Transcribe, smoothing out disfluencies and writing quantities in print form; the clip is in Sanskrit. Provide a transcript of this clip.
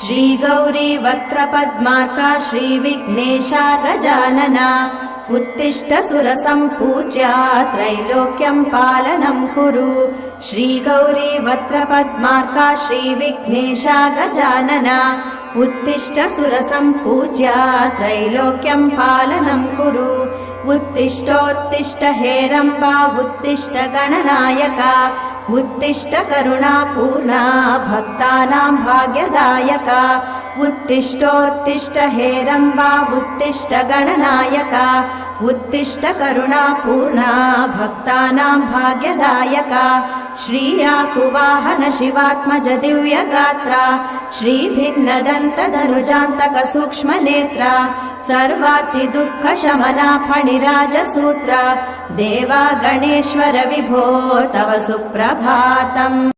श्री गौरी वक्त्रपद्मार्का श्रीविघ्नेशा गजानना उत्तिष्ठ सुरसम्पूज्या त्रैलोक्यं पालनं कुरु। श्री गौरी वक्त्रपद्मार्का श्रीविघ्नेशा गजानना उत्तिष्ठ सुरसम्पूज्या त्रैलोक्यं पालनं कुरु। उत्तिष्ठोत्तिष्ठ हेरम्बा उत्तिष्ठ गणनायका उत्तिष्ठ करुणापूर्णा भक्तानां भाग्यदायका। उत्तिष्ठोत्तिष्ठ हेरम्बा उत्तिष्ठ गणनायका उत्तिष्ठ करुणापूर्णा भक्तानां भाग्यदायका। श्रीयाकुवाहन शिवात्मज दिव्यगात्रा श्रीभिन्नदन्तधनुजान्तक सूक्ष्मनेत्रा सर्वार्ति दुःखशमना फणिराजसूत्रा देवा गणेश्वर विभो तव सुप्रभातम्।